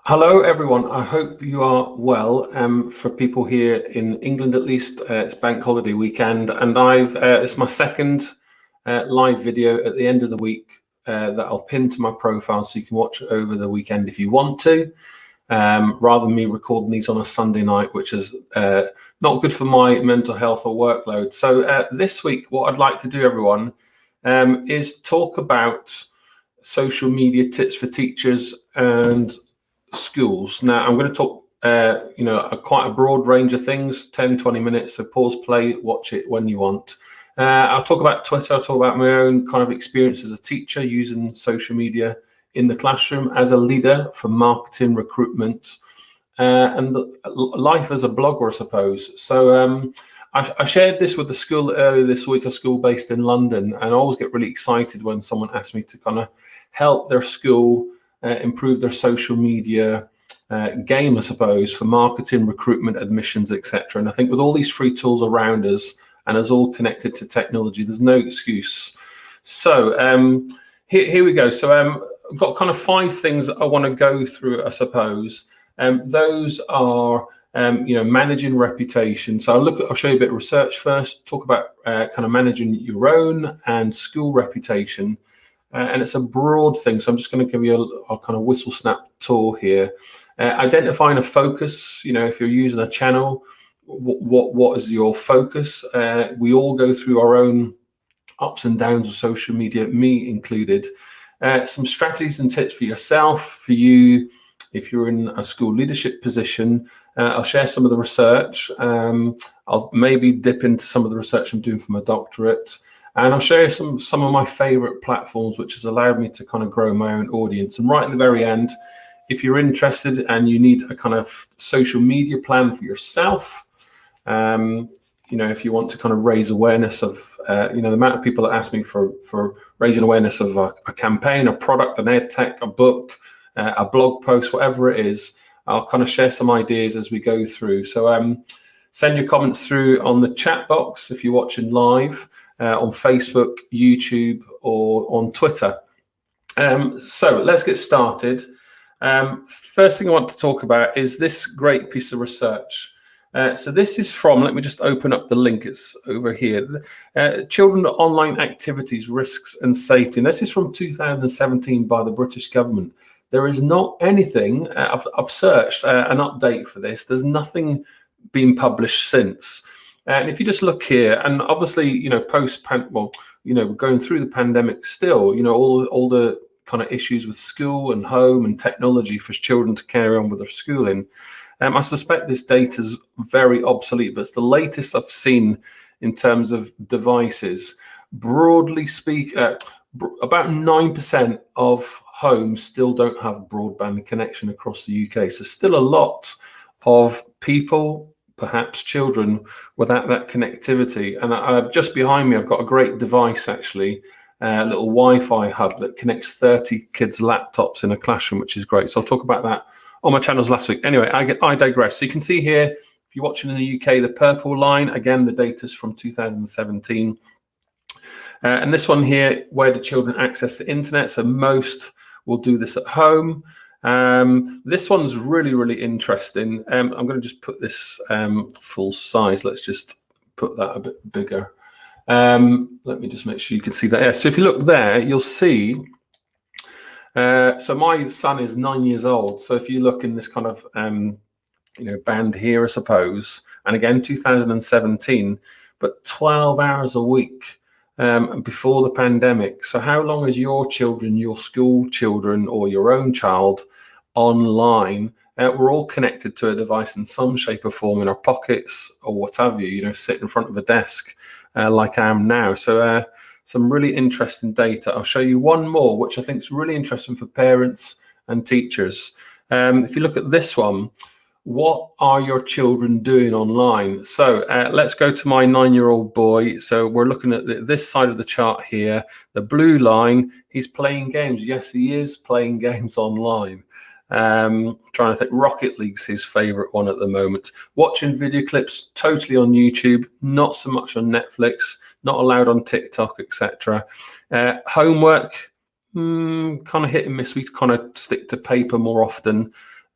Hello, everyone. I hope you are well. For people here in England, at least, it's bank holiday weekend, and it's my second live video at the end of the week that I'll pin to my profile, so you can watch it over the weekend if you want to, rather than me recording these on a Sunday night, which is not good for my mental health or workload. So this week, what I'd like to do, everyone, is talk about social media tips for teachers and schools. Now, I'm going to talk, quite a broad range of things, 10, 20 minutes. So pause, play, watch it when you want. I'll talk about Twitter. I'll talk about my own kind of experience as a teacher using social media in the classroom, as a leader for marketing, recruitment, and life as a blogger, I suppose. So I shared this with the school earlier this week, a school based in London, and I always get really excited when someone asks me to kind of help their school improve their social media game, I suppose, for marketing, recruitment, admissions, etc. And I think with all these free tools around us and us all connected to technology, there's no excuse. So here we go. So I've got kind of 5 things that I want to go through, I suppose. Those are managing reputation. So I'll show you a bit of research first, talk about kind of managing your own and school reputation. And it's a broad thing, so I'm just going to give you a kind of whistle snap tour here. Identifying a focus. If you're using a channel, what is your focus? We all go through our own ups and downs of social media, me included. Some strategies and tips for yourself, for you, if you're in a school leadership position. I'll share some of the research. I'll maybe dip into some of the research I'm doing for my doctorate. And I'll show you some of my favorite platforms, which has allowed me to kind of grow my own audience. And right at the very end, if you're interested and you need a kind of social media plan for yourself, if you want to kind of raise awareness of, the amount of people that ask me for raising awareness of a campaign, a product, an ed tech, a book, a blog post, whatever it is, I'll kind of share some ideas as we go through. So send your comments through on the chat box if you're watching live. On Facebook, YouTube, or on Twitter. So let's get started. First thing I want to talk about is this great piece of research. So this is from, let me just open up the link, it's over here. Children Online Activities, Risks and Safety. And this is from 2017 by the British government. There is not anything, I've searched an update for this, there's nothing been published since. And if you just look here, and obviously, going through the pandemic still, all the kind of issues with school and home and technology for children to carry on with their schooling. I suspect this data is very obsolete, but it's the latest I've seen in terms of devices. Broadly speak, about 9% of homes still don't have broadband connection across the UK. So still a lot of people, perhaps children, without that connectivity. And just behind me, I've got a great device, actually, a little Wi-Fi hub that connects 30 kids' laptops in a classroom, which is great. So I'll talk about that on my channels last week. Anyway, I digress. So you can see here, if you're watching in the UK, the purple line, again, the data's from 2017. And this one here, where do children access the internet? So most will do this at home. This one's really, really interesting. I'm going to just put this full size. Let's just put that a bit bigger. Let me just make sure you can see that. Yeah, so if you look there, you'll see. So my son is 9 years old. So if you look in this kind of, band here, I suppose, and again, 2017, but 12 hours a week before the pandemic. So how long is your children, your school children, or your own child online? We're all connected to a device in some shape or form, in our pockets or what have you, sit in front of a desk like I am now. So some really interesting data. I'll show you one more, which I think is really interesting for parents and teachers. If you look at this one, what are your children doing online? So let's go to my 9-year-old boy. So we're looking at this side of the chart here. The blue line, he's playing games. Yes, he is playing games online. Trying to think, Rocket League's his favorite one at the moment. Watching video clips totally on YouTube, not so much on Netflix, not allowed on TikTok, etc. Homework, kind of hit and miss. We kind of stick to paper more often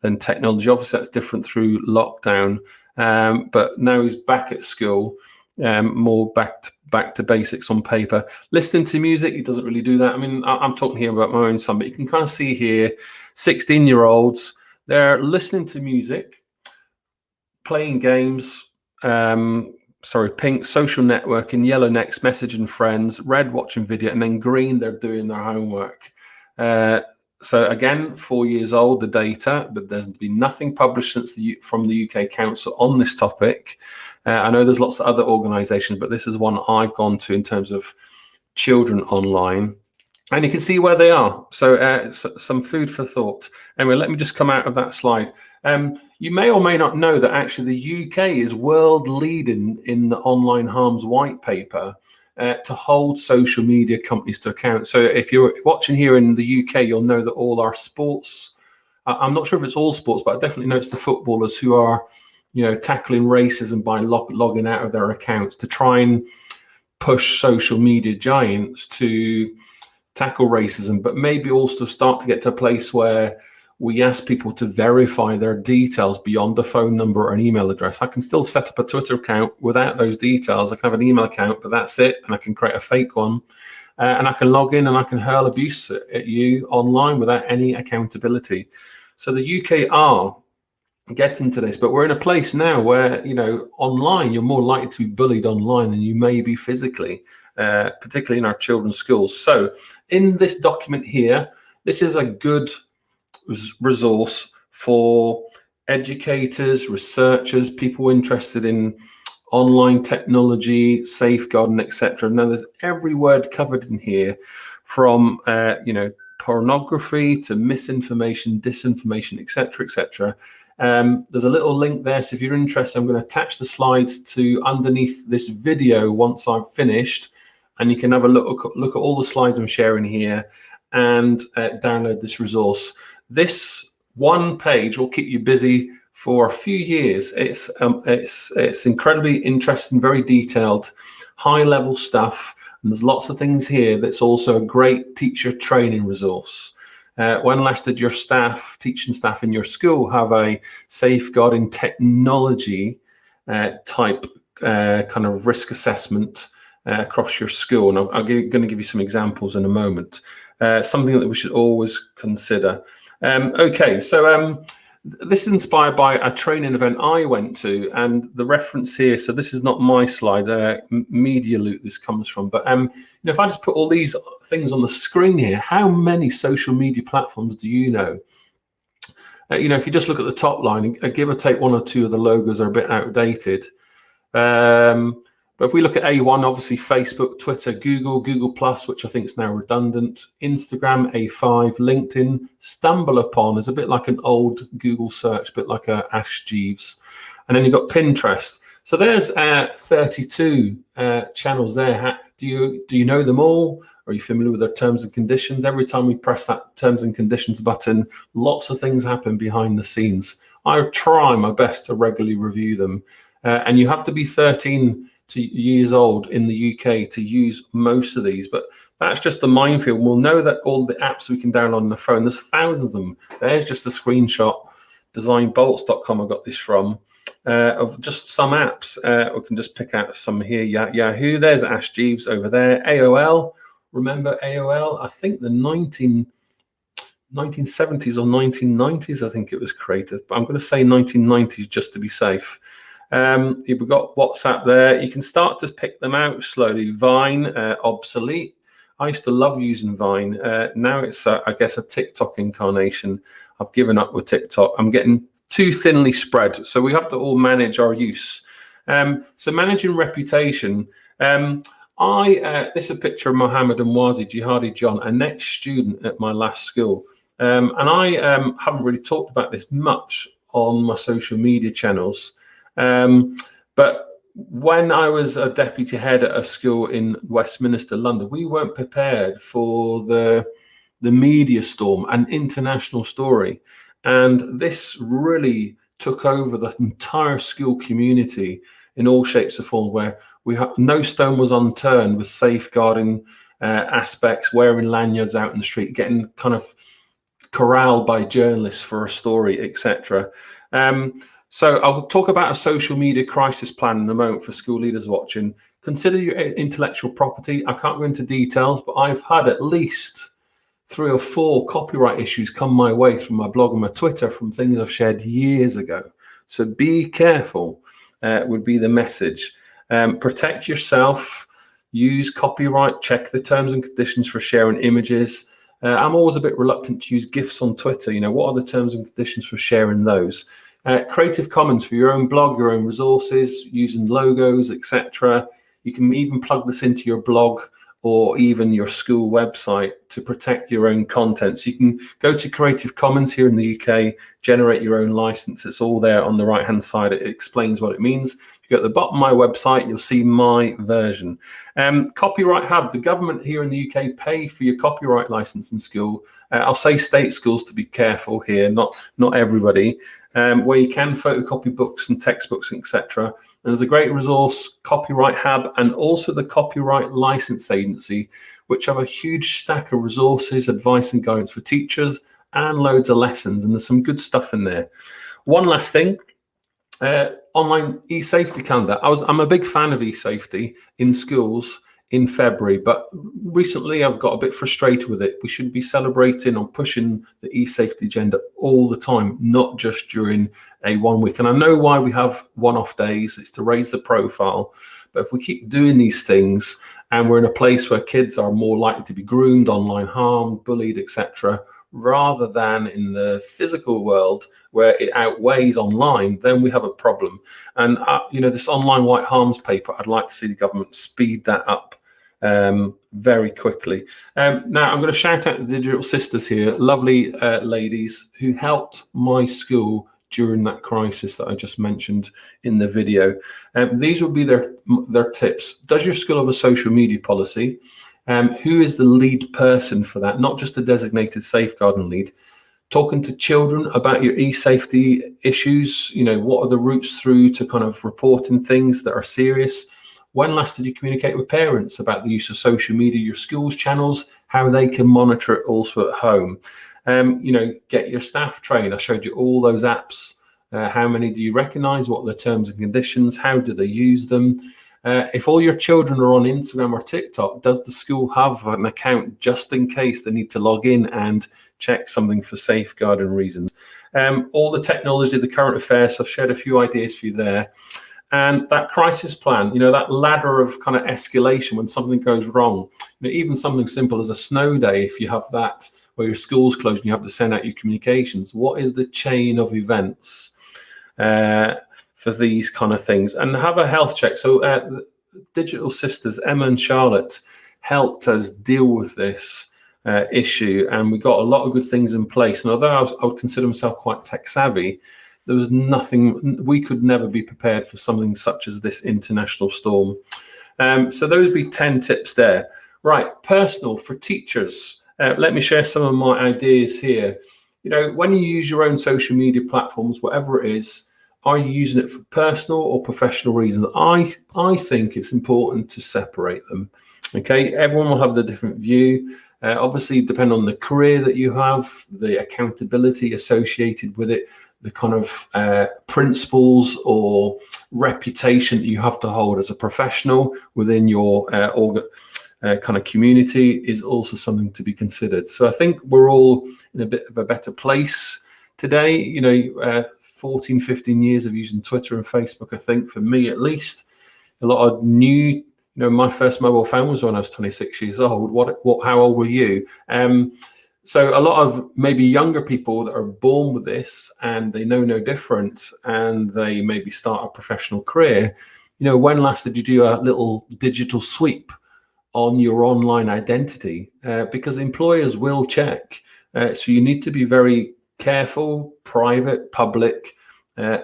than technology. Obviously, that's different through lockdown, but now he's back at school, more back to basics on paper. Listening to music, he doesn't really do that. I mean, I'm talking here about my own son, but you can kind of see here, 16-year-olds, they're listening to music, playing games, pink, social networking, yellow, next, messaging friends, red, watching video, and then green, they're doing their homework. So again, 4 years old, the data, but there's been nothing published from the UK Council on this topic. I know there's lots of other organisations, but this is one I've gone to in terms of children online. And you can see where they are. So some food for thought. Anyway, let me just come out of that slide. You may or may not know that actually the UK is world leading in the online harms white paper to hold social media companies to account. So if you're watching here in the UK, you'll know that all our sports, I'm not sure if it's all sports, but I definitely know it's the footballers who are, tackling racism by logging out of their accounts to try and push social media giants to tackle racism, but maybe also start to get to a place where we ask people to verify their details beyond a phone number or an email address. I can still set up a Twitter account without those details. I can have an email account, but that's it. And I can create a fake one. And I can log in and I can hurl abuse at you online without any accountability. So the UK are getting to this, but we're in a place now where, online, you're more likely to be bullied online than you may be physically, particularly in our children's schools. So in this document here, this is a good resource for educators, researchers, people interested in online technology, safeguarding, etc. Now, there's every word covered in here, from pornography to misinformation, disinformation, etc., etc. There's a little link there, so if you're interested, I'm going to attach the slides to underneath this video once I've finished, and you can have a look at all the slides I'm sharing here and download this resource. This one page will keep you busy for a few years. It's incredibly interesting, very detailed, high-level stuff, and there's lots of things here that's also a great teacher training resource. When last did your teaching staff in your school have a safeguarding technology type kind of risk assessment across your school? And I'm going to give you some examples in a moment. Something that we should always consider. Okay, so this is inspired by a training event I went to, and the reference here, so this is not my slide, Media Loot this comes from, but if I just put all these things on the screen here, how many social media platforms do you know? If you just look at the top line, give or take one or two of the logos are a bit outdated. But if we look at A1, obviously Facebook, Twitter, Google, Google+, which I think is now redundant, Instagram, A5, LinkedIn, StumbleUpon is a bit like an old Google search, a bit like a Ask Jeeves. And then you've got Pinterest. So there's 32 channels there. Do you know them all? Are you familiar with their terms and conditions? Every time we press that terms and conditions button, lots of things happen behind the scenes. I try my best to regularly review them. And you have to be 13 years old in the UK to use most of these, but that's just the minefield. We'll know that all the apps we can download on the phone, there's thousands of them. There's just a screenshot, designbolts.com I got this from, of just some apps. We can just pick out some here. Yahoo, there's Ask Jeeves over there. AOL, remember AOL? I think the 1970s or 1990s, I think it was created, but I'm going to say 1990s just to be safe. We've got WhatsApp there. You can start to pick them out slowly. Vine, obsolete. I used to love using Vine. Now it's, I guess, a TikTok incarnation. I've given up with TikTok. I'm getting too thinly spread. So we have to all manage our use. So managing reputation. This is a picture of Mohammed and Wazi Jihadi John, a next student at my last school. And I haven't really talked about this much on my social media channels. But when I was a deputy head at a school in Westminster, London, we weren't prepared for the media storm, an international story. And this really took over the entire school community in all shapes and forms, where no stone was unturned with safeguarding aspects, wearing lanyards out in the street, getting kind of corralled by journalists for a story, etc. So I'll talk about a social media crisis plan in a moment for school leaders watching. Consider your intellectual property. I can't go into details, but I've had at least 3 or 4 copyright issues come my way through my blog and my Twitter from things I've shared years ago. So be careful, would be the message. Protect yourself, use copyright, check the terms and conditions for sharing images. I'm always a bit reluctant to use GIFs on Twitter. What are the terms and conditions for sharing those? Creative Commons for your own blog, your own resources, using logos, etc. You can even plug this into your blog or even your school website to protect your own content. So you can go to Creative Commons here in the UK, generate your own license. It's all there on the right-hand side. It explains what it means. If you go at the bottom of my website, you'll see my version. Copyright Hub, the government here in the UK pay for your copyright license in school. I'll say state schools to be careful here, not everybody. Where you can photocopy books and textbooks, etc. And there's a great resource, Copyright Hub, and also the Copyright License Agency, which have a huge stack of resources, advice and guidance for teachers, and loads of lessons. And there's some good stuff in there. One last thing, online e-safety calendar. I'm a big fan of e-safety in schools in February, but recently I've got a bit frustrated with it. We should be celebrating or pushing the e-safety agenda all the time, not just during a 1 week. And I know why we have one-off days. It's to raise the profile. But if we keep doing these things and we're in a place where kids are more likely to be groomed, online harmed, bullied, etc., rather than in the physical world where it outweighs online, then we have a problem. And this online white harms paper, I'd like to see the government speed that up very quickly. Now I'm going to shout out the Digital Sisters here, lovely ladies who helped my school during that crisis that I just mentioned in the video. These would be their tips. Does your school have a social media policy? Who is the lead person for that? Not just a designated safeguarding lead. Talking to children about your e-safety issues. What are the routes through to kind of reporting things that are serious? When last did you communicate with parents about the use of social media, your school's channels, how they can monitor it also at home? Get your staff trained. I showed you all those apps. How many do you recognize? What are the terms and conditions? How do they use them? If all your children are on Instagram or TikTok, does the school have an account just in case they need to log in and check something for safeguarding reasons? All the technology, the current affairs, I've shared a few ideas for you there. And that crisis plan, that ladder of kind of escalation when something goes wrong, even something simple as a snow day, if you have that, where your school's closed and you have to send out your communications, what is the chain of events for these kind of things? And have a health check. So Digital Sisters, Emma and Charlotte, helped us deal with this issue, and we got a lot of good things in place. And although I would consider myself quite tech savvy, there was nothing, we could never be prepared for something such as this international storm. So those would be 10 tips there. Right, personal for teachers. Let me share some of my ideas here. When you use your own social media platforms, whatever it is, are you using it for personal or professional reasons? I think it's important to separate them. Okay, everyone will have the different view. Obviously, depend on the career that you have, the accountability associated with it, the kind of principles or reputation that you have to hold as a professional within your kind of community is also something to be considered. So I think we're all in a bit of a better place today. 14, 15 years of using Twitter and Facebook, I think, for me at least. A lot of new, my first mobile phone was when I was 26 years old. How old were you? So a lot of maybe younger people that are born with this and they know no different and they maybe start a professional career. When last did you do a little digital sweep on your online identity? Because employers will check. So you need to be very careful, private, public,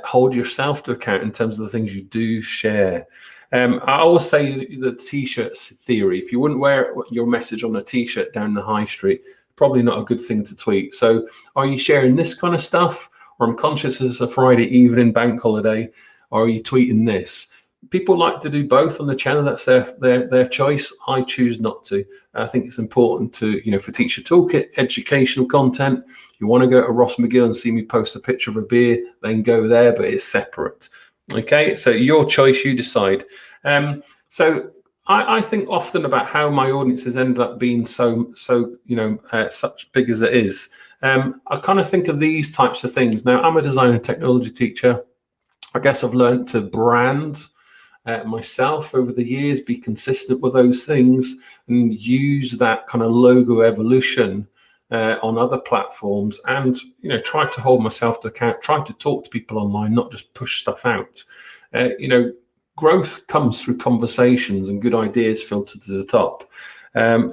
hold yourself to account in terms of the things you do share. I always say the t-shirt theory. If you wouldn't wear your message on a t-shirt down the high street, probably not a good thing to tweet. So are you sharing this kind of stuff? Or I'm conscious it's a Friday evening bank holiday. Or are you tweeting this? People like to do both on the channel. That's their choice. I choose not to. I think it's important to, for Teacher Toolkit, educational content. You want to go to Ross McGill and see me post a picture of a beer, then go there, but it's separate. Okay, so your choice, you decide. So I think often about how my audiences ended up being so such big as it is. I kind of think of these types of things. Now, I'm a design and technology teacher. I guess I've learned to brand myself over the years, be consistent with those things, and use that kind of logo evolution on other platforms, and try to hold myself to account, try to talk to people online, not just push stuff out. Growth comes through conversations and good ideas filtered to the top.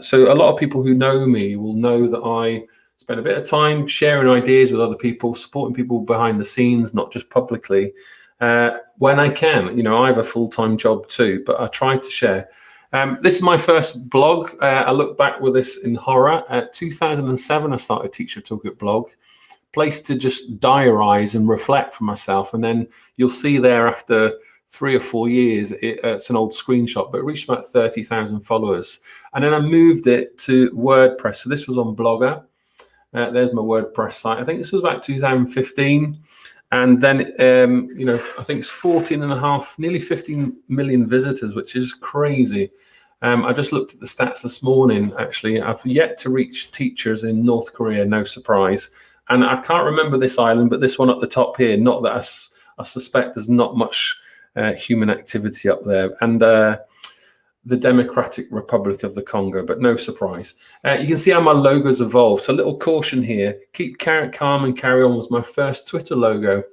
So a lot of people who know me will know that I spend a bit of time sharing ideas with other people, supporting people behind the scenes, not just publicly. When I can, I have a full-time job too, but I try to share. This is my first blog. I look back with this in horror. 2007, I started Teacher Toolkit blog, place to just diarize and reflect for myself. And then you'll see there after 3 or 4 years, it's an old screenshot, but it reached about 30,000 followers. And then I moved it to WordPress. So this was on Blogger. There's my WordPress site. I think this was about 2015. And then, I think it's 14 and a half, nearly 15 million visitors, which is crazy. I just looked at the stats this morning, actually. I've yet to reach teachers in North Korea, no surprise. And I can't remember this island, but this one at the top here, not that I suspect there's not much human activity up there. And the Democratic Republic of the Congo, but no surprise. You can see how my logo's evolved. So a little caution here, keep calm and carry on was my first Twitter logo.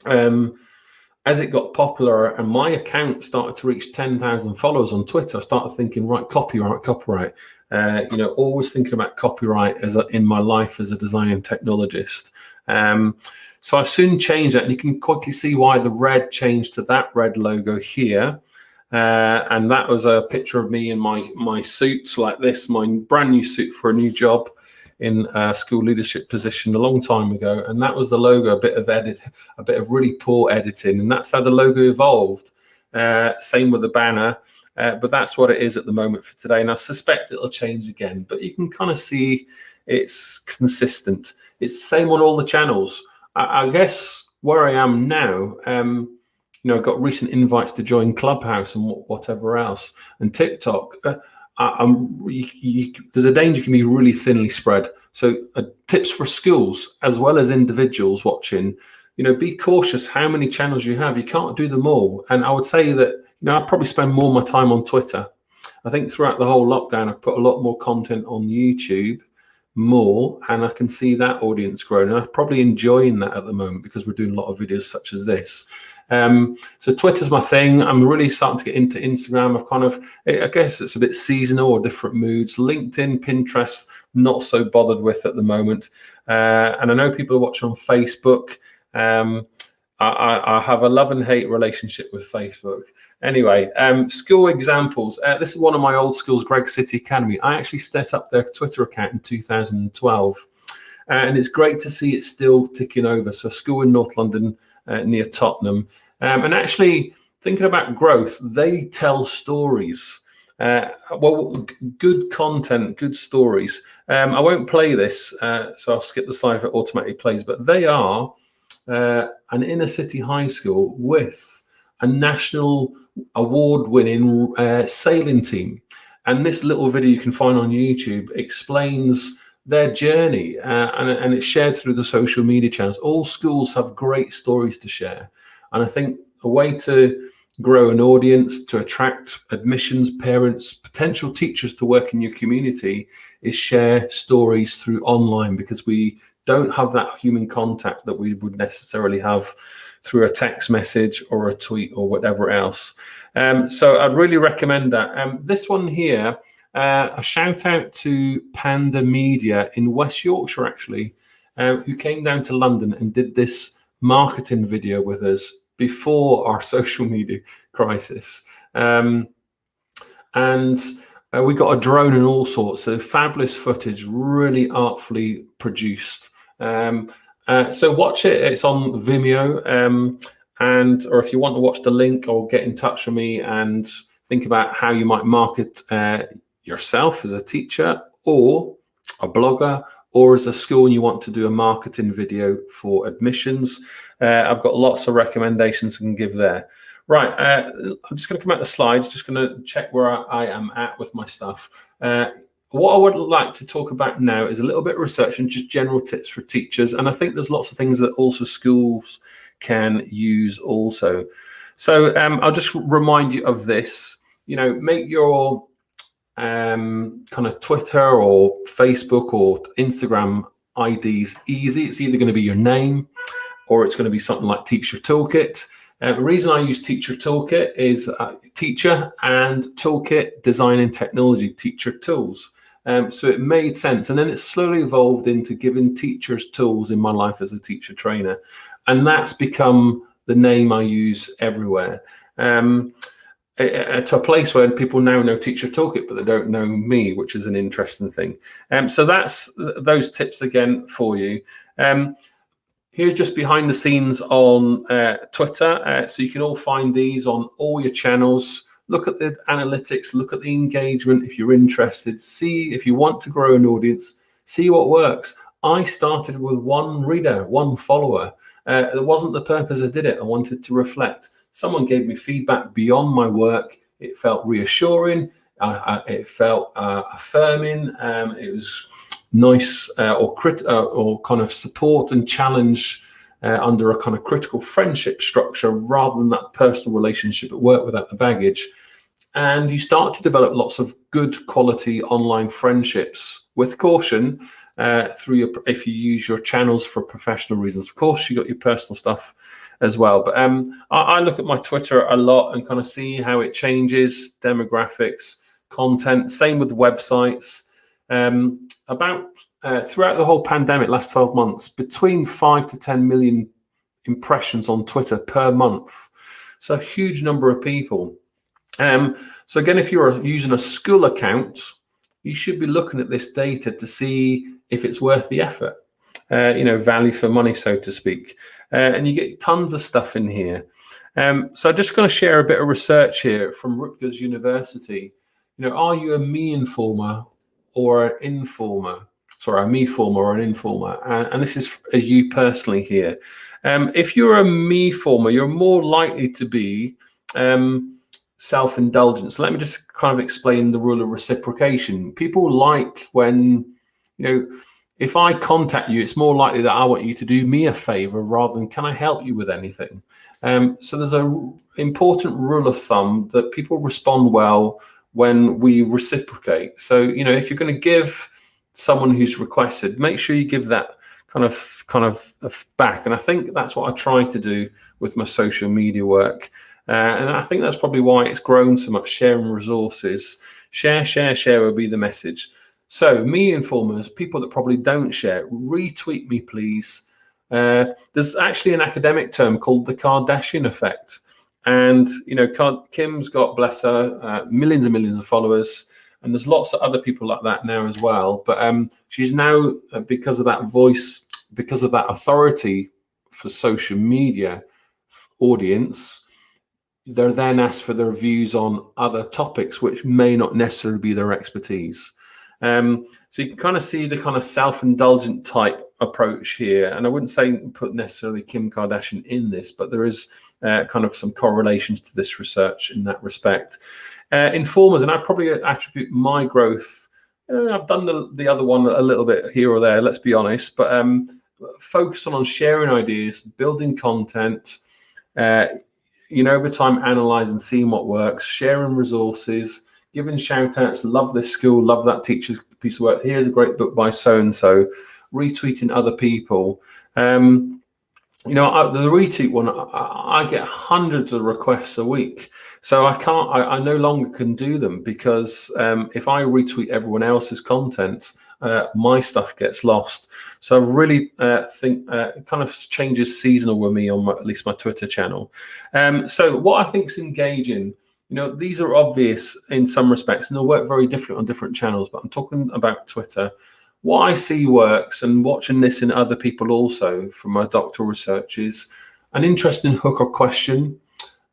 As it got popular and my account started to reach 10,000 followers on Twitter, I started thinking, right, copyright. Always thinking about copyright in my life as a design and technologist. So I soon changed that, and you can quickly see why the red changed to that red logo here. And that was a picture of me in my suits like this, my brand new suit for a new job in a school leadership position a long time ago. And that was the logo, a bit of really poor editing. And that's how the logo evolved. Same with the banner. But that's what it is at the moment for today. And I suspect it'll change again. But you can kind of see it's consistent. It's the same on all the channels. I guess where I am now, I've got recent invites to join Clubhouse and whatever else, and TikTok. There's a danger can be really thinly spread. So tips for schools as well as individuals watching, be cautious how many channels you have. You can't do them all. And I would say that, I'd probably spend more of my time on Twitter. I think throughout the whole lockdown, I've put a lot more content on YouTube, and I can see that audience growing. And I'm probably enjoying that at the moment because we're doing a lot of videos such as this. So Twitter's my thing. I'm really starting to get into Instagram. I guess it's a bit seasonal or different moods. LinkedIn, Pinterest, not so bothered with at the moment. And I know people are watching on Facebook. I have a love and hate relationship with Facebook. Anyway, school examples. This is one of my old schools, Greg City Academy. I actually set up their Twitter account in 2012. And it's great to see it still ticking over. So school in North London, near Tottenham. And actually, thinking about growth, they tell stories. Good content, good stories. I won't play this, so I'll skip the slide if it automatically plays, but they are an inner city high school with a national award-winning sailing team. And this little video you can find on YouTube explains their journey, and it's shared through the social media channels. All schools have great stories to share. And I think a way to grow an audience, to attract admissions, parents, potential teachers to work in your community is share stories through online, because we don't have that human contact that we would necessarily have through a text message or a tweet or whatever else. So I'd really recommend that. This one here, a shout out to Panda Media in West Yorkshire, actually, who came down to London and did this marketing video with us before our social media crisis. And we got a drone and all sorts, so fabulous footage, really artfully produced. So watch it, it's on Vimeo. or if you want to watch the link or get in touch with me and think about how you might market yourself as a teacher or a blogger, or as a school and you want to do a marketing video for admissions, I've got lots of recommendations I can give there. Right, I'm just going to come out the slides, just going to check where I am at with my stuff. What I would like to talk about now is a little bit of research and just general tips for teachers. And I think there's lots of things that also schools can use also. So I'll just remind you of this. Make your kind of Twitter or Facebook or Instagram IDs easy. It's either going to be your name or it's going to be something like Teacher Toolkit. The reason I use Teacher Toolkit is teacher and toolkit, design and technology, teacher tools. So it made sense. And then it slowly evolved into giving teachers tools in my life as a teacher trainer. And that's become the name I use everywhere. To a place where people now know Teacher Toolkit, but they don't know me, which is an interesting thing. So that's those tips again for you. Here's just behind the scenes on Twitter. So you can all find these on all your channels. Look at the analytics, look at the engagement if you're interested. See if you want to grow an audience, see what works. I started with one reader, one follower. It wasn't the purpose I did it. I wanted to reflect. Someone gave me feedback beyond my work. It felt reassuring. It felt affirming. It was nice or kind of support and challenge under a kind of critical friendship structure rather than that personal relationship at work without the baggage. And you start to develop lots of good quality online friendships with caution if you use your channels for professional reasons. Of course, you got your personal stuff as well. But I look at my Twitter a lot and kind of see how it changes, demographics, content, same with websites. Throughout the whole pandemic, last 12 months, between 5 to 10 million impressions on Twitter per month. So a huge number of people. So again, if you're using a school account, you should be looking at this data to see if it's worth the effort. Value for money, so to speak. And you get tons of stuff in here. So I'm just going to share a bit of research here from Rutgers University. Are you a me informer or an informer? Sorry, a me former or an informer? And this is as you personally here. If you're a me former, you're more likely to be self-indulgent. So let me just kind of explain the rule of reciprocation. People like when, if I contact you, it's more likely that I want you to do me a favor rather than can I help you with anything? So there's an important rule of thumb that people respond well when we reciprocate. So, if you're going to give someone who's requested, make sure you give that kind of back. And I think that's what I try to do with my social media work. And I think that's probably why it's grown so much, sharing resources. Share would be the message. So me informers, people that probably don't share, retweet me, please. There's actually an academic term called the Kardashian effect. And, Kim's got, bless her, millions and millions of followers. And there's lots of other people like that now as well. But she's now, because of that voice, because of that authority for social media audience, they're then asked for their views on other topics, which may not necessarily be their expertise. So you can kind of see the kind of self-indulgent type approach here. And I wouldn't say put necessarily Kim Kardashian in this, but there is kind of some correlations to this research in that respect. Informers, and I probably attribute my growth. I've done the other one a little bit here or there, let's be honest, but focus on sharing ideas, building content, over time, analyzing, seeing what works, sharing resources, giving shout outs, love this school, love that teacher's piece of work. Here's a great book by so-and-so, retweeting other people. The retweet one, I get hundreds of requests a week. So I no longer can do them because if I retweet everyone else's content, my stuff gets lost. So I really think it kind of changes seasonal with me on at least my Twitter channel. So what I think is engaging, these are obvious in some respects and they'll work very different on different channels, but I'm talking about Twitter. What I see works, and watching this in other people also from my doctoral research, is an interesting hook or question,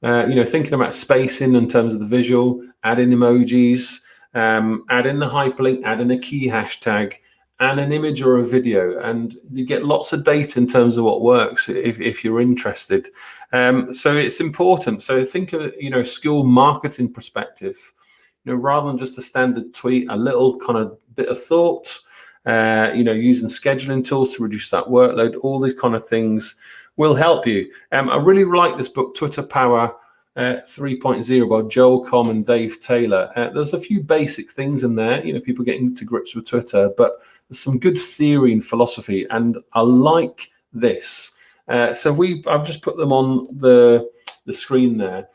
thinking about spacing in terms of the visual, add in emojis, add in the hyperlink, add in a key hashtag, and an image or a video, and you get lots of data in terms of what works if you're interested. So it's important. So think of it, school marketing perspective, rather than just a standard tweet, a little kind of bit of thought, using scheduling tools to reduce that workload. All these kind of things will help you. I really like this book, Twitter Power 3.0 by Joel Comm and Dave Taylor. There's a few basic things in there, people getting to grips with Twitter, but there's some good theory and philosophy, and I like this. So I've just put them on the screen there.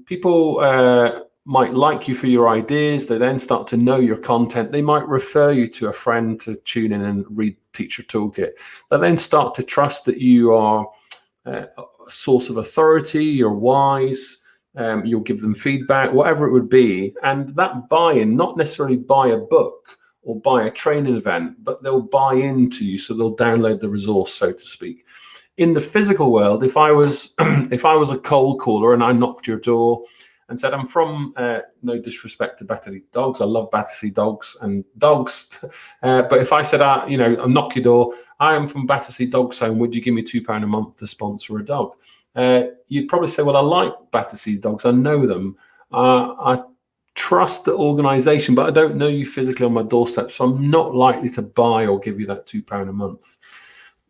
People might like you for your ideas. They then start to know your content. They might refer you to a friend to tune in and read Teacher Toolkit. They then start to trust that you are a source of authority, you're wise, you'll give them feedback, whatever it would be. And that buy-in, not necessarily buy a book or buy a training event, but they'll buy into you, so they'll download the resource, so to speak. In the physical world, if I was a cold caller and I knocked your door and said, I'm from, no disrespect to Battersea Dogs, I love Battersea Dogs and dogs, but if I said, I knock your door, I am from Battersea Dogs Home, would you give me £2 a month to sponsor a dog? You'd probably say, well, I like Battersea Dogs, I know them, I trust the organisation, but I don't know you physically on my doorstep, so I'm not likely to buy or give you that £2 a month.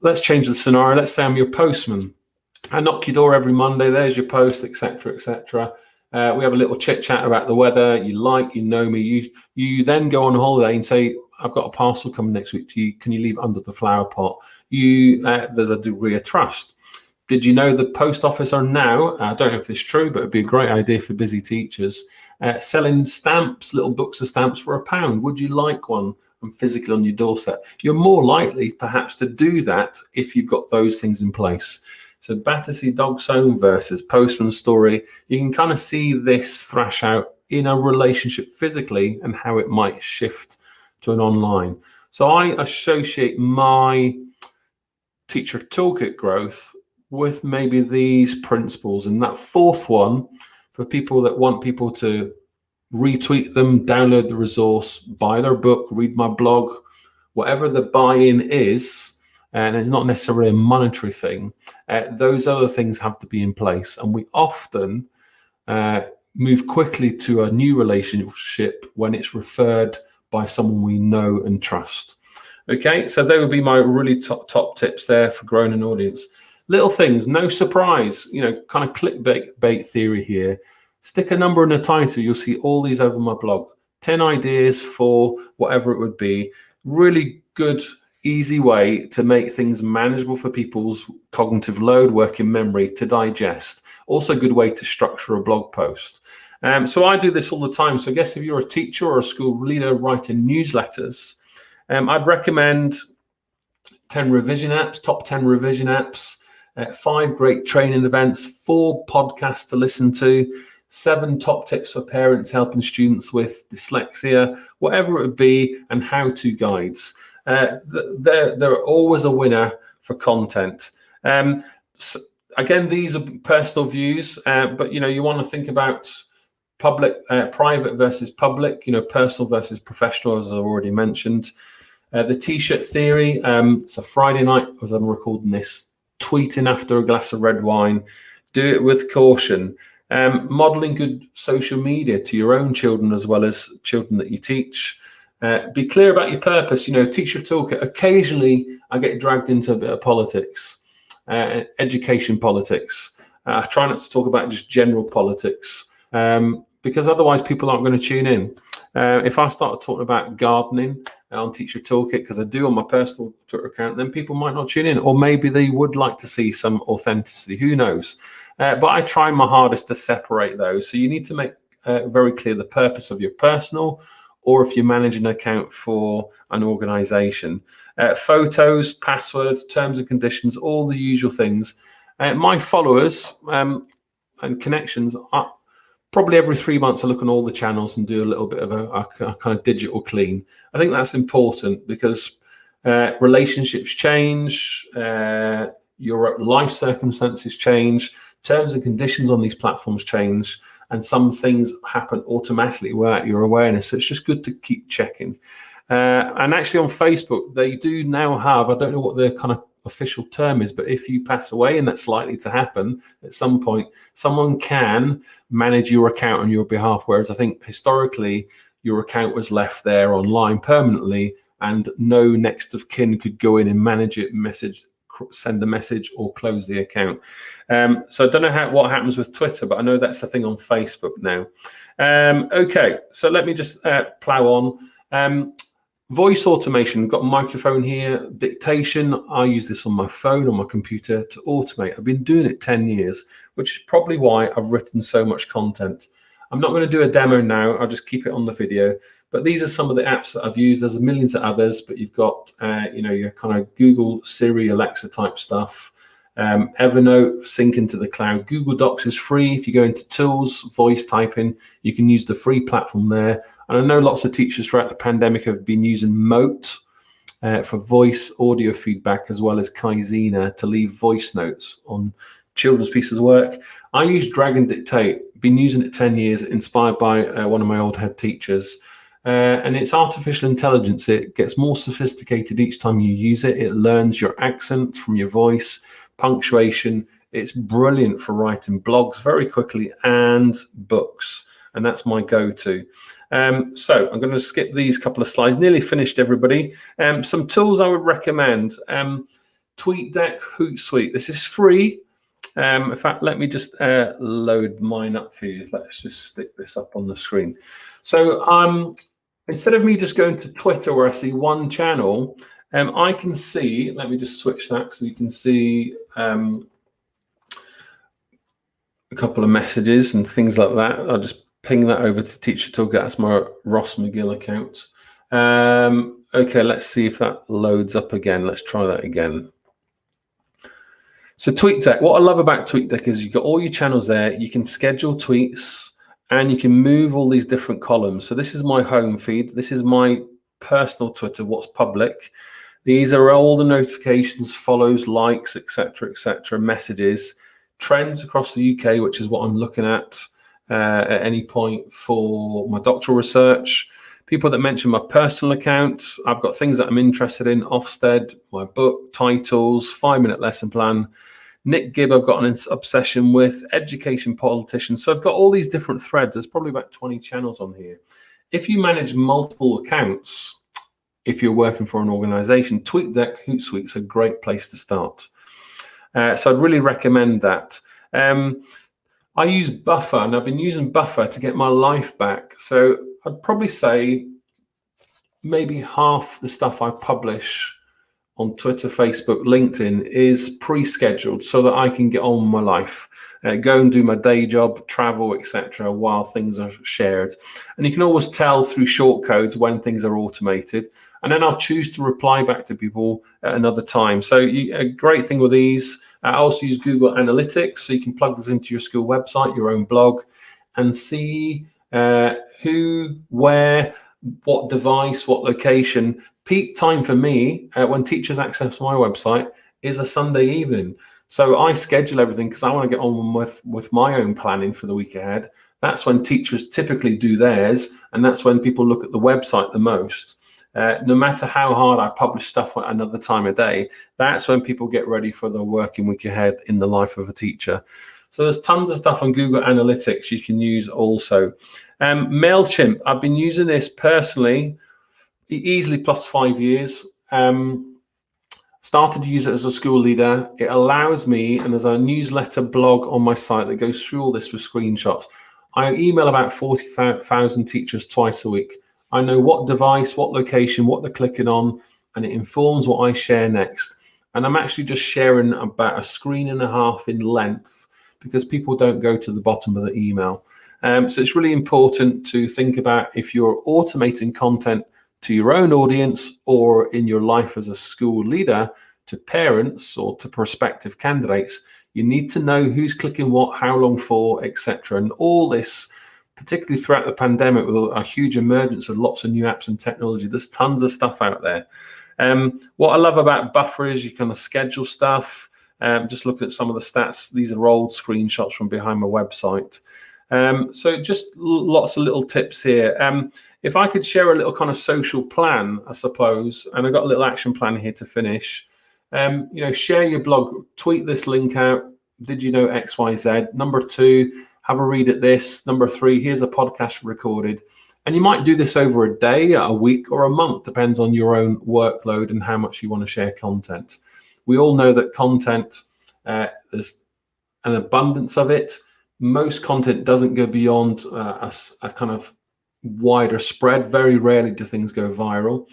Let's change the scenario. Let's say I'm your postman. I knock your door every Monday, there's your post, etc., etc. We have a little chit chat about the weather. You know me. You then go on holiday and say, I've got a parcel coming next week to you. Can you leave under the flower pot? There's a degree of trust. Did you know the post office are now, I don't know if this is true, but it'd be a great idea for busy teachers, selling stamps, little books of stamps for £1. Would you like one? And physically on your doorstep? You're more likely perhaps to do that if you've got those things in place. So Battersea Dogs Home versus Postman Story, you can kind of see this thrash out in a relationship physically and how it might shift to an online. So I associate my Teacher Toolkit growth with maybe these principles. And that fourth one, for people that want people to retweet them, download the resource, buy their book, read my blog, whatever the buy-in is, and it's not necessarily a monetary thing, those other things have to be in place. And we often move quickly to a new relationship when it's referred by someone we know and trust. Okay, so they would be my really top tips there for growing an audience. Little things, no surprise, kind of clickbait theory here. Stick a number in the title, you'll see all these over my blog. 10 ideas for whatever it would be. Really good, easy way to make things manageable for people's cognitive load, working memory to digest. Also a good way to structure a blog post. So I do this all the time. So I guess if you're a teacher or a school leader writing newsletters, I'd recommend 10 revision apps, top 10 revision apps, 5 great training events, 4 podcasts to listen to, 7 top tips for parents helping students with dyslexia, whatever it would be, and how-to guides. They're always a winner for content. So again, these are personal views, but you want to think about private versus public, personal versus professional, as I've already mentioned. The T-shirt theory, it's a Friday night as I'm recording this, tweeting after a glass of red wine. Do it with caution. Modeling good social media to your own children as well as children that you teach. Be clear about your purpose. Teacher Toolkit. Occasionally, I get dragged into a bit of politics, education politics. I try not to talk about just general politics because otherwise people aren't going to tune in. If I start talking about gardening on Teacher Toolkit, because I do on my personal Twitter account, then people might not tune in, or maybe they would like to see some authenticity. Who knows? But I try my hardest to separate those. So you need to make very clear the purpose of your personal, or if you're managing an account for an organization. Photos, passwords, terms and conditions, all the usual things. My followers and connections, probably every 3 months I look on all the channels and do a little bit of a kind of digital clean. I think that's important because relationships change, your life circumstances change, terms and conditions on these platforms change, and some things happen automatically without your awareness. So it's just good to keep checking. And actually on Facebook, they do now have, I don't know what the kind of official term is, but if you pass away, and that's likely to happen at some point, someone can manage your account on your behalf. Whereas I think historically, your account was left there online permanently, and no next of kin could go in and manage it, send a message, or close the account. So I don't know what happens with Twitter, but I know that's the thing on Facebook now. Okay, so let me just plow on. Voice automation, got a microphone here, dictation. I use this on my phone, on my computer to automate. I've been doing it 10 years, which is probably why I've written so much content. I'm not going to do a demo now. I'll just keep it on the video. But these are some of the apps that I've used. There's millions of others, but you've got, your kind of Google, Siri, Alexa type stuff. Evernote, sync into the cloud. Google Docs is free. If you go into tools, voice typing, you can use the free platform there. And I know lots of teachers throughout the pandemic have been using Mote for voice audio feedback, as well as Kaizena to leave voice notes on children's pieces of work. I use Drag and Dictate, been using it 10 years, inspired by one of my old head teachers. And it's artificial intelligence. It gets more sophisticated each time you use it. It learns your accent from your voice, punctuation. It's brilliant for writing blogs very quickly and books. And that's my go-to. So I'm going to skip these couple of slides. Nearly finished, everybody. Some tools I would recommend. TweetDeck, Hootsuite. This is free. In fact, let me just load mine up for you. Let's just stick this up on the screen. So instead of me just going to Twitter where I see one channel, I can see, let me just switch that so you can see a couple of messages and things like that. I'll just ping that over to Teacher Toolkit. That's my Ross McGill account. Okay, let's see if that loads up again. Let's try that again. So TweetDeck, what I love about TweetDeck is you've got all your channels there. You can schedule tweets and you can move all these different columns. So this is my home feed. This is my personal Twitter, what's public. These are all the notifications, follows, likes, etc., messages, trends across the UK, which is what I'm looking at any point for my doctoral research. People that mention my personal account. I've got things that I'm interested in, Ofsted, my book, titles, 5-minute lesson plan. Nick Gibb, I've got an obsession with, education, politicians. So I've got all these different threads. There's probably about 20 channels on here. If you manage multiple accounts, if you're working for an organization, TweetDeck, Hootsuite's a great place to start. So I'd really recommend that. I use Buffer, and I've been using Buffer to get my life back. So I'd probably say maybe half the stuff I publish on Twitter, Facebook, LinkedIn is pre-scheduled so that I can get on with my life, go and do my day job, travel, etc., while things are shared. And you can always tell through short codes when things are automated. And then I'll choose to reply back to people at another time. So a great thing with these, I also use Google Analytics, so you can plug this into your school website, your own blog, and see who, where, what device, what location. Peak time for me when teachers access my website is a Sunday evening. So I schedule everything because I want to get on with my own planning for the week ahead. That's when teachers typically do theirs, and that's when people look at the website the most. No matter how hard I publish stuff at another time of day, that's when people get ready for the working week ahead in the life of a teacher. So there's tons of stuff on Google Analytics you can use also. MailChimp, I've been using this personally, easily plus 5 years. Started to use it as a school leader. It allows me, and there's a newsletter blog on my site that goes through all this with screenshots. I email about 40,000 teachers twice a week. I know what device, what location, what they're clicking on, and it informs what I share next. And I'm actually just sharing about a screen and a half in length because people don't go to the bottom of the email. So it's really important to think about if you're automating content to your own audience or in your life as a school leader to parents or to prospective candidates, you need to know who's clicking what, how long for, etc. And all this, particularly throughout the pandemic with a huge emergence of lots of new apps and technology, there's tons of stuff out there. What I love about Buffer is you kind of schedule stuff. Just looking at some of the stats. These are old screenshots from behind my website. So just lots of little tips here. If I could share a little kind of social plan, I suppose, and I've got a little action plan here to finish. Share your blog, tweet this link out. Did you know XYZ? Number 2, have a read at this. Number 3, here's a podcast recorded. And you might do this over a day, a week, or a month, depends on your own workload and how much you want to share content. We all know that content, there's an abundance of it. Most content doesn't go beyond a kind of wider spread. Very rarely do things go viral.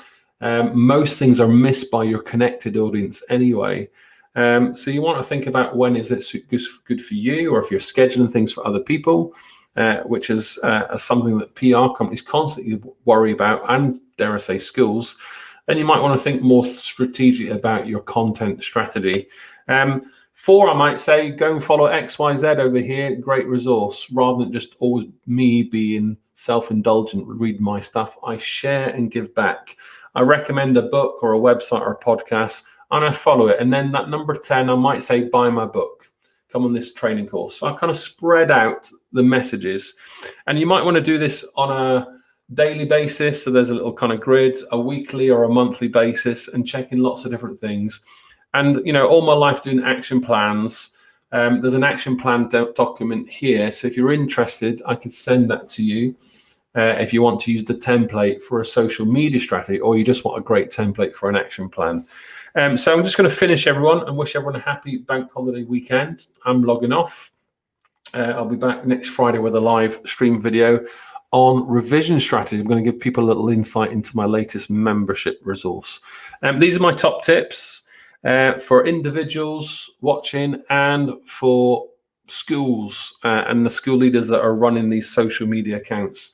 Most things are missed by your connected audience anyway. So you want to think about when is it good for you, or if you're scheduling things for other people, which is something that PR companies constantly worry about, and dare I say schools, then you might want to think more strategically about your content strategy. 4, I might say, go and follow XYZ over here, great resource, rather than just always me being self-indulgent, read my stuff. I share and give back. I recommend a book or a website or a podcast, and I follow it. And then that number 10, I might say, buy my book, come on this training course. So I kind of spread out the messages. And you might want to do this on a daily basis. So there's a little kind of grid, a weekly or a monthly basis, and checking lots of different things. And, all my life doing action plans. There's an action plan document here. So if you're interested, I can send that to you. If you want to use the template for a social media strategy, or you just want a great template for an action plan. So I'm just going to finish, everyone, and wish everyone a happy bank holiday weekend. I'm logging off. I'll be back next Friday with a live stream video on revision strategy. I'm going to give people a little insight into my latest membership resource. These are my top tips for individuals watching and for schools and the school leaders that are running these social media accounts.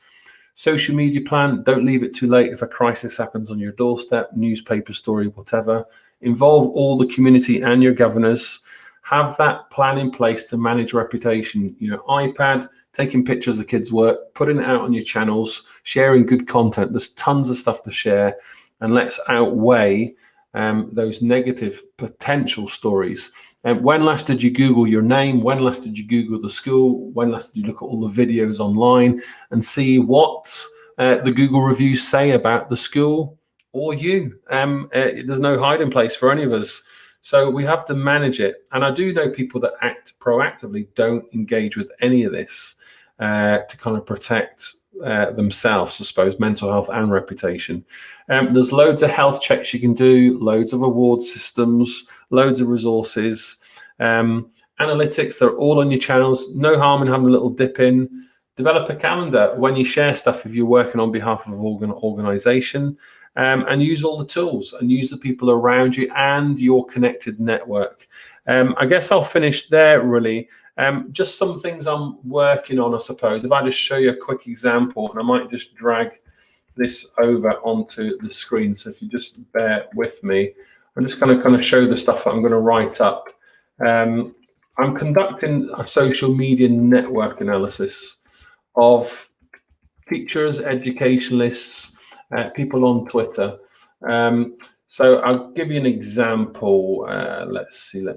Social media plan, don't leave it too late if a crisis happens on your doorstep, newspaper story, whatever. Involve all the community and your governors. Have that plan in place to manage reputation. iPad, taking pictures of kids' work, putting it out on your channels, sharing good content. There's tons of stuff to share, and let's outweigh those negative potential stories. When last did you Google your name? When last did you Google the school? When last did you look at all the videos online and see what the Google reviews say about the school or you? There's no hiding place for any of us. So we have to manage it. And I do know people that act proactively don't engage with any of this to kind of protect themselves, I suppose, mental health and reputation. There's loads of health checks you can do, loads of award systems, loads of resources, analytics. They're all on your channels. No harm in having a little dip in. Develop a calendar when you share stuff if you're working on behalf of an organization, and use all the tools and use the people around you and your connected network. I guess I'll finish there, really. Just some things I'm working on, I suppose. If I just show you a quick example, and I might just drag this over onto the screen. So if you just bear with me, I'm just going to kind of show the stuff that I'm going to write up. I'm conducting a social media network analysis of teachers, educationalists, people on Twitter. So I'll give you an example. Let's see.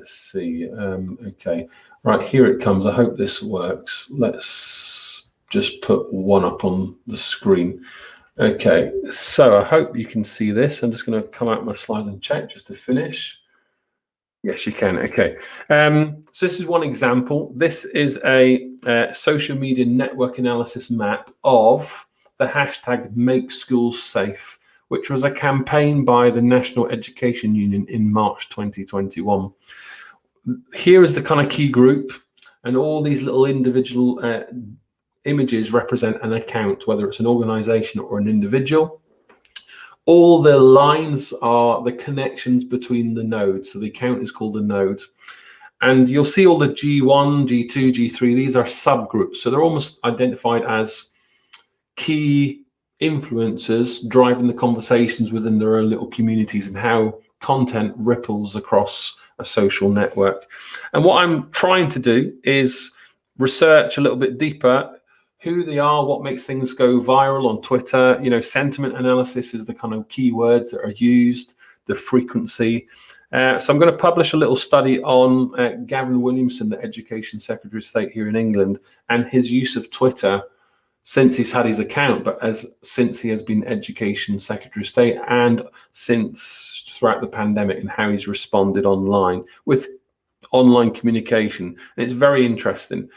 Okay, right, here it comes. I hope this works. Let's just put one up on the screen. Okay, so I hope you can see this. I'm just going to come out my slide and check just to finish. Yes, you can. Okay. So this is one example. This is a social media network analysis map of the hashtag Make Schools Safe, which was a campaign by the National Education Union in March 2021. Here is the kind of key group, and all these little individual images represent an account, whether it's an organization or an individual. All the lines are the connections between the nodes. So the account is called a node. And you'll see all the G1, G2, G3, these are subgroups. So they're almost identified as key influencers driving the conversations within their own little communities and how content ripples across a social network. And what I'm trying to do is research a little bit deeper who they are, what makes things go viral on Twitter. Sentiment analysis is the kind of keywords that are used, the frequency. So I'm going to publish a little study on Gavin Williamson, the Education Secretary of State here in England, and his use of Twitter since he's had his account, but since he has been Education Secretary of State, and since throughout the pandemic, and how he's responded online with online communication. And it's very interesting.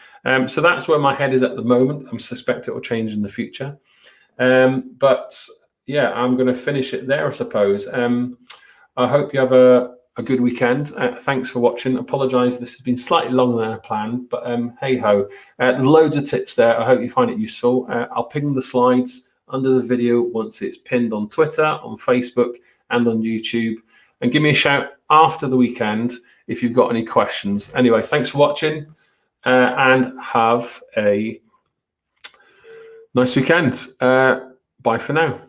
So that's where my head is at the moment. I suspect it will change in the future. But yeah, I'm going to finish it there, I suppose. I hope you have a good weekend. Thanks for watching. Apologise, this has been slightly longer than I planned, but hey ho. There's loads of tips there. I hope you find it useful. I'll ping the slides under the video once it's pinned on Twitter, on Facebook, and on YouTube. And give me a shout after the weekend if you've got any questions. Anyway, thanks for watching, and have a nice weekend. Bye for now.